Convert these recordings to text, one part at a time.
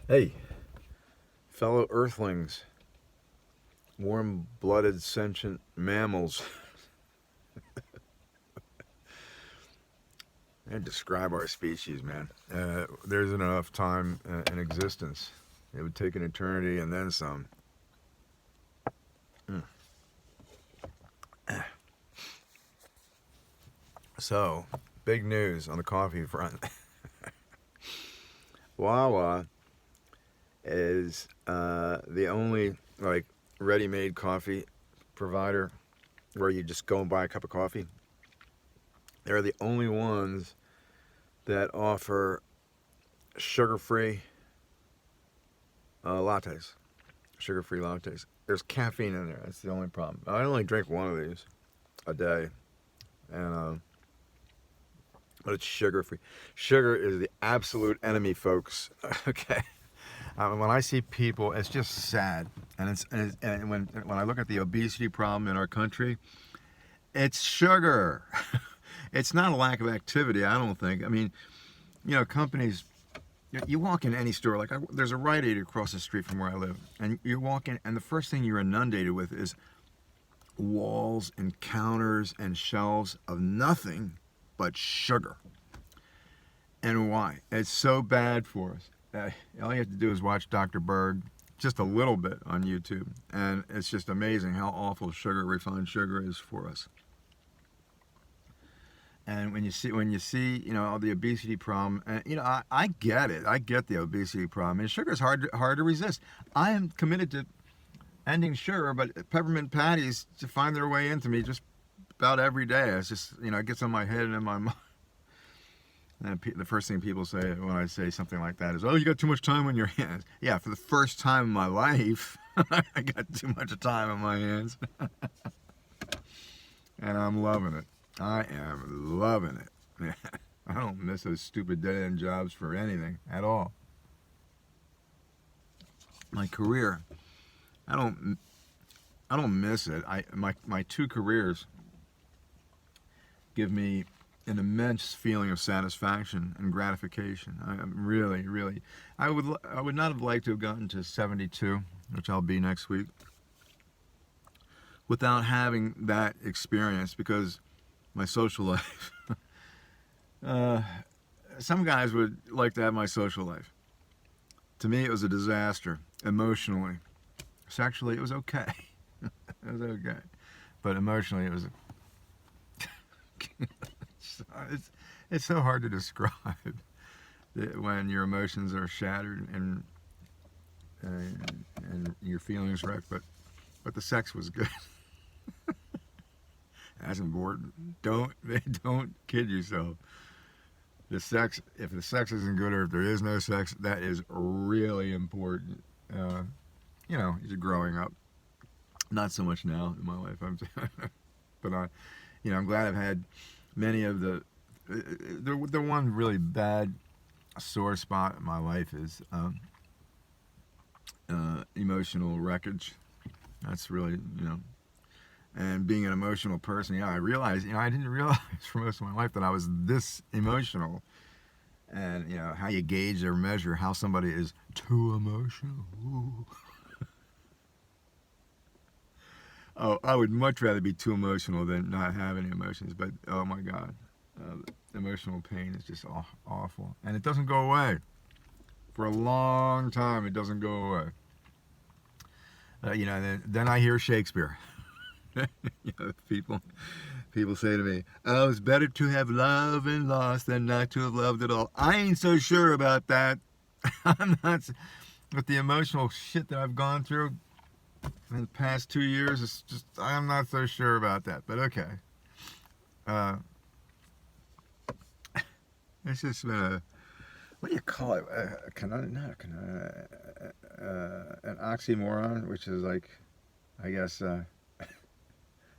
Hey, fellow Earthlings, warm blooded sentient mammals. And describe our species, man. There's enough time in existence. It would take an eternity and then some. Mm. So, big news on the coffee front. Wawa is the only ready-made coffee provider where you just go and buy a cup of coffee. They're the only ones that offer sugar-free lattes. Sugar-free lattes. There's caffeine in there. That's the only problem. I only drink one of these a day, and but it's sugar-free. Sugar is the absolute enemy, folks. Okay. When I see people, it's just sad, and when I look at the obesity problem in our country, it's sugar. It's not a lack of activity, I don't think. I mean, companies. You walk in any store, there's a Rite Aid across the street from where I live, and you walk in, and the first thing you're inundated with is walls and counters and shelves of nothing but sugar. And why? It's so bad for us. All you have to do is watch Dr. Berg just a little bit on YouTube, and it's just amazing how awful refined sugar is for us. And when you see, all the obesity problem, and I get it. I get the obesity problem. And sugar is hard to resist. I am committed to ending sugar, but peppermint patties to find their way into me just about every day. It's just, it gets on my head and in my mind. And the first thing people say when I say something like that is, "Oh, you got too much time on your hands." Yeah, for the first time in my life, I got too much time on my hands, and I'm loving it. I am loving it. I don't miss those stupid dead-end jobs for anything at all. My career, I don't miss it. My two careers give me an immense feeling of satisfaction and gratification. I am really. I would not have liked to have gotten to 72, which I'll be next week, without having that experience, because my social life. Some guys would like to have my social life. To me, it was a disaster emotionally. Sexually, it was okay. It was okay, but emotionally, it was. It's so hard to describe when your emotions are shattered and your feelings wrecked. But the sex was good. That's important. Don't kid yourself. The sex, if the sex isn't good or if there is no sex, that is really important. You're growing up. Not so much now in my life. But I'm glad I've had many of the one really bad sore spot in my life is emotional wreckage. That's really, and being an emotional person, I realized, I didn't realize for most of my life that I was this emotional. And, how you gauge or measure how somebody is too emotional. Ooh. Oh, I would much rather be too emotional than not have any emotions. But, oh my God, emotional pain is just awful. And it doesn't go away. For a long time, it doesn't go away. Then I hear Shakespeare. People say to me, "Oh, it's better to have loved and lost than not to have loved at all." I ain't so sure about that. I'm not. With the emotional shit that I've gone through in the past 2 years, it's just I'm not so sure about that. But okay, uh, it's just been what do you call it? An oxymoron, which is like, I guess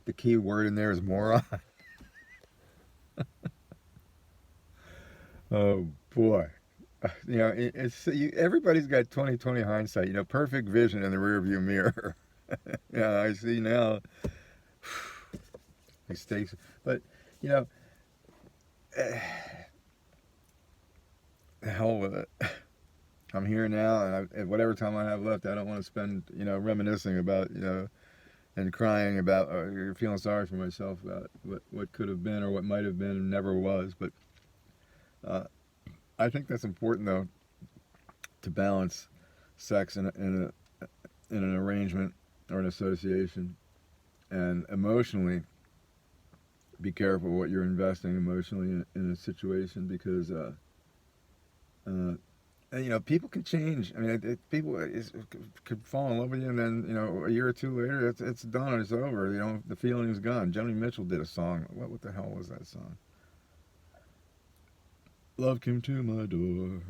the key word in there is moron. Oh boy. Everybody's got 20/20 hindsight. Perfect vision in the rearview mirror. Yeah, I see now mistakes, but you know, the hell with it. I'm here now, and whatever time I have left, I don't want to spend, reminiscing about, and crying about, or feeling sorry for myself about what could have been or what might have been and never was. But uh, I think that's important, though, to balance sex in an arrangement or an association, and emotionally be careful what you're investing emotionally in a situation, because and, people can change. I mean, people could fall in love with you, and then a year or two later, it's done. It's over. The feeling's gone. Joni Mitchell did a song. What the hell was that song? Love came to my door.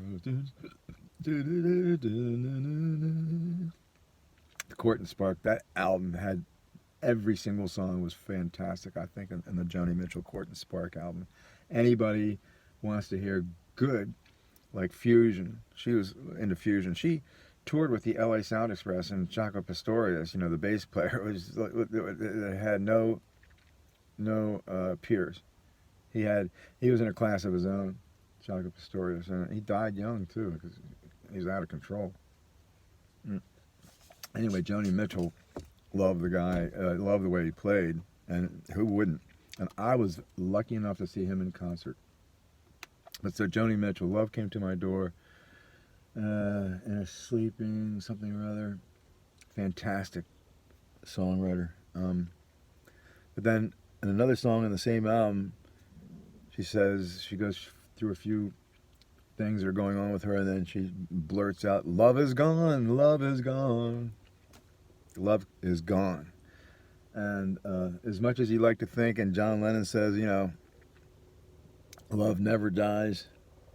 The Court and Spark. That album had every single song was fantastic. I think in the Joni Mitchell Court and Spark album. Anybody wants to hear good, like fusion. She was into fusion. She toured with the LA Sound Express, and Jaco Pastorius, the bass player, had no peers. He was in a class of his own, Jaco Pastorius, and he died young too because he was out of control. Anyway, Joni Mitchell loved the guy, loved the way he played, and who wouldn't? And I was lucky enough to see him in concert. But so Joni Mitchell, Love Came to My Door, in a Sleeping something or other, fantastic songwriter. But then in another song in the same album, she goes through a few things that are going on with her, and then she blurts out, "Love is gone, love is gone, love is gone." And as much as you like to think, and John Lennon says, love never dies,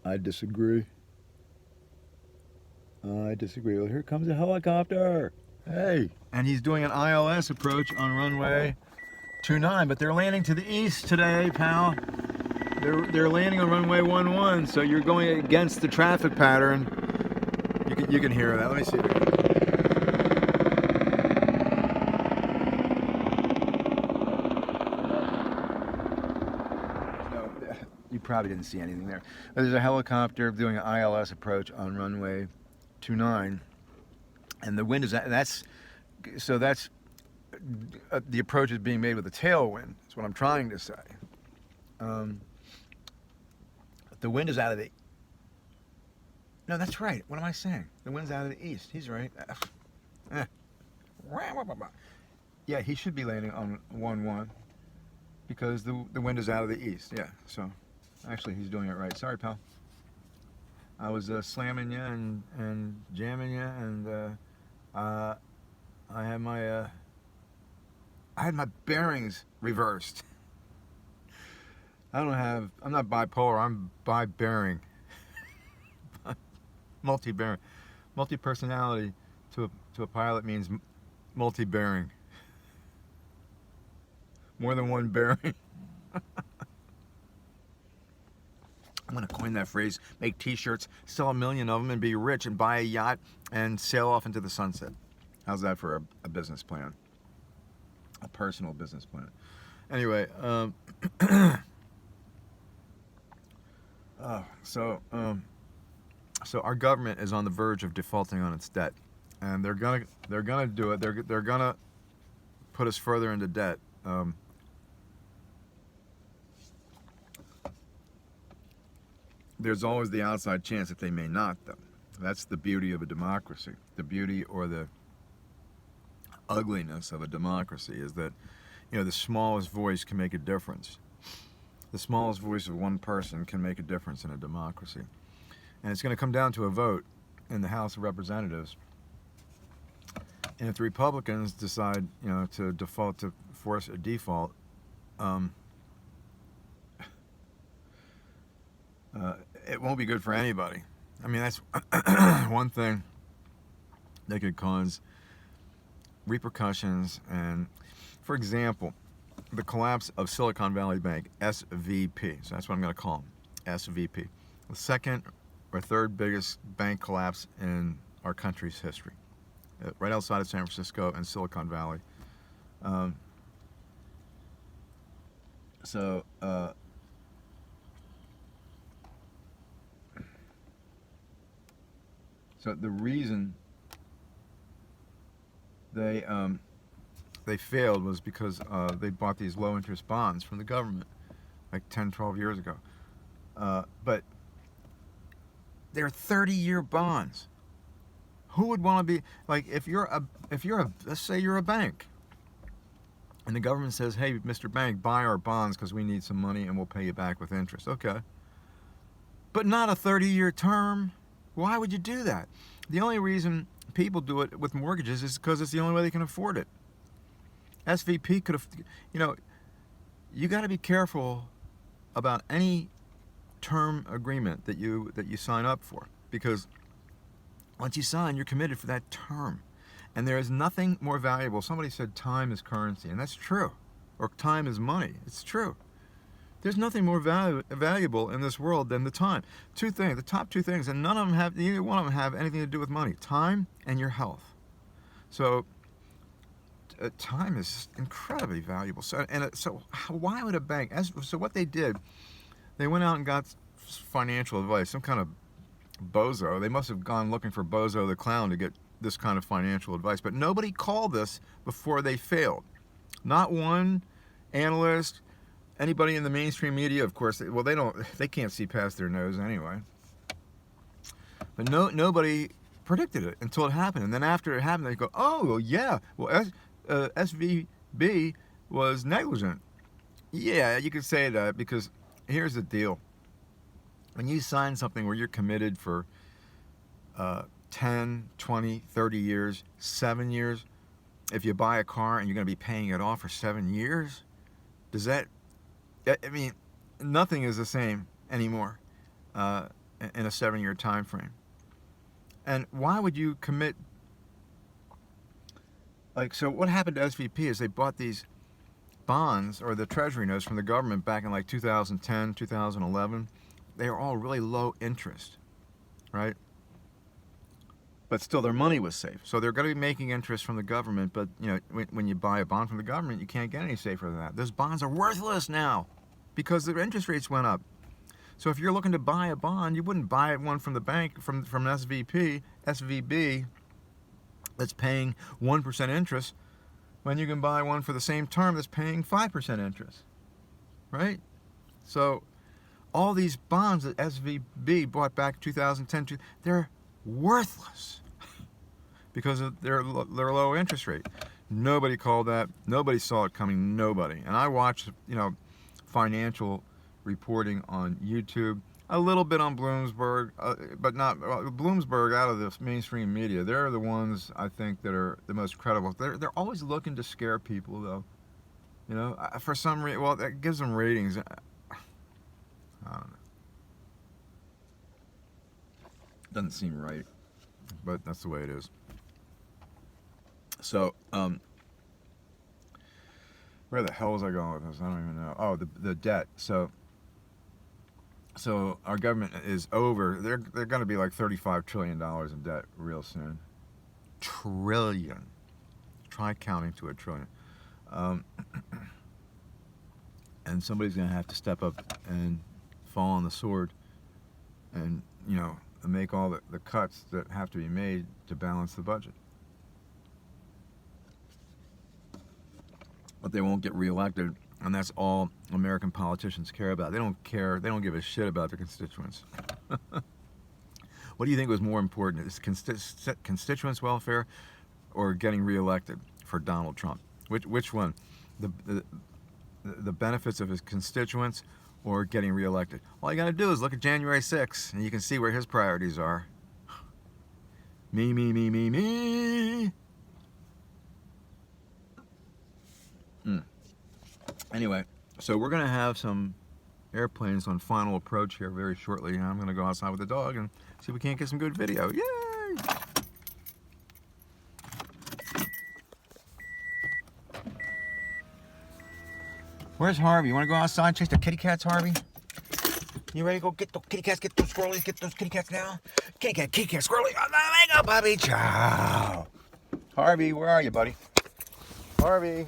I disagree. I disagree. Well, here comes a helicopter. Hey. And he's doing an ILS approach on runway 29, but they're landing to the east today, pal. They're landing on runway 11, so you're going against the traffic pattern. You can hear that. Let me see. You probably didn't see anything there. There's a helicopter doing an ILS approach on runway 29, and the wind is that's the approach is being made with a tailwind. That's what I'm trying to say. The wind is out of the. No, that's right. What am I saying? The wind's out of the east. He's right. Yeah, he should be landing on 1-1 because the wind is out of the east. Yeah, so actually he's doing it right. Sorry, pal. I was slamming you and jamming you, and I had my bearings reversed. I'm not bipolar. I'm bi-bearing. Multi-bearing. Multi-personality to a pilot means multi-bearing. More than one bearing. I'm going to coin that phrase, make t-shirts, sell 1 million of them, and be rich, and buy a yacht and sail off into the sunset. How's that for a business plan? A personal business plan. Anyway, so our government is on the verge of defaulting on its debt, and they're gonna do it. They're gonna put us further into debt. There's always the outside chance that they may not, though. That's the beauty of a democracy. The beauty or the ugliness of a democracy is that, the smallest voice can make a difference. The smallest voice of one person can make a difference in a democracy. And it's going to come down to a vote in the House of Representatives. And if the Republicans decide, to force a default, it won't be good for anybody. I mean, that's one thing that could cause repercussions. And, for example, the collapse of Silicon Valley Bank, SVP. So that's what I'm going to call them, SVP. The second or third biggest bank collapse in our country's history, right outside of San Francisco and Silicon Valley. So the reason they failed was because they bought these low interest bonds from the government like 10, 12 years ago. But they're 30-year bonds. Who would want to be like if you're a let's say you're a bank and the government says, "Hey, Mr. Bank, buy our bonds because we need some money and we'll pay you back with interest." Okay. But not a 30-year term. Why would you do that? The only reason people do it with mortgages is because it's the only way they can afford it. SVP could have, you got to be careful about any term agreement that you sign up for, because once you sign, you're committed for that term. And there is nothing more valuable. Somebody said time is currency, and that's true. Or time is money. It's true. There's nothing more valuable in this world than the time. Two things, the top two things, and neither one of them have anything to do with money. Time and your health. So time is incredibly valuable. So why would a bank? So what they did, they went out and got financial advice. Some kind of bozo. They must have gone looking for Bozo the Clown to get this kind of financial advice. But nobody called this before they failed. Not one analyst. Anybody in the mainstream media, of course, they can't see past their nose anyway. But nobody predicted it until it happened. And then after it happened, they go, "Oh, well, yeah, well, SVB was negligent." Yeah, you could say that, because here's the deal. When you sign something where you're committed for 10, 20, 30 years, 7 years, if you buy a car and you're going to be paying it off for 7 years, does that... I mean, nothing is the same anymore in a 7-year time frame. And why would you commit? So what happened to SVP is they bought these bonds, or the treasury notes, from the government back in like 2010, 2011. They were all really low interest, right? But still, their money was safe. So they're going to be making interest from the government, but when you buy a bond from the government, you can't get any safer than that. Those bonds are worthless now because their interest rates went up. So if you're looking to buy a bond, you wouldn't buy one from the bank, from SVB, that's paying 1% interest, when you can buy one for the same term that's paying 5% interest, right? So all these bonds that SVB bought back in 2010, they're worthless because of their low interest rate. Nobody called that. Nobody saw it coming. Nobody. And I watched, financial reporting on YouTube, a little bit on Bloomberg, but not Bloomberg out of the mainstream media. They're the ones, I think, that are the most credible. They're always looking to scare people, though. For some reason, well, that gives them ratings. I don't know. Doesn't seem right, but that's the way it is. So, where the hell was I going with this? I don't even know. Oh, the debt. So our government is over. They're going to be like $35 trillion in debt real soon. Trillion. Try counting to a trillion. And somebody's going to have to step up and fall on the sword, and make all the cuts that have to be made to balance the budget. But they won't get reelected, and that's all American politicians care about. They don't care. They don't give a shit about their constituents. What do you think was more important? Is constituents' welfare or getting reelected for Donald Trump? Which one? The benefits of his constituents or getting reelected? All you got to do is look at January 6th, and you can see where his priorities are. Me, me, me, me, me. Anyway, so we're going to have some airplanes on final approach here very shortly. I'm going to go outside with the dog and see if we can't get some good video. Yay! Where's Harvey? You want to go outside and chase the kitty cats, Harvey? You ready to go get those kitty cats, get those squirrelies, get those kitty cats now? Kitty cat, squirrely. Oh, there you go, puppy. Ciao. Harvey, where are you, buddy? Harvey.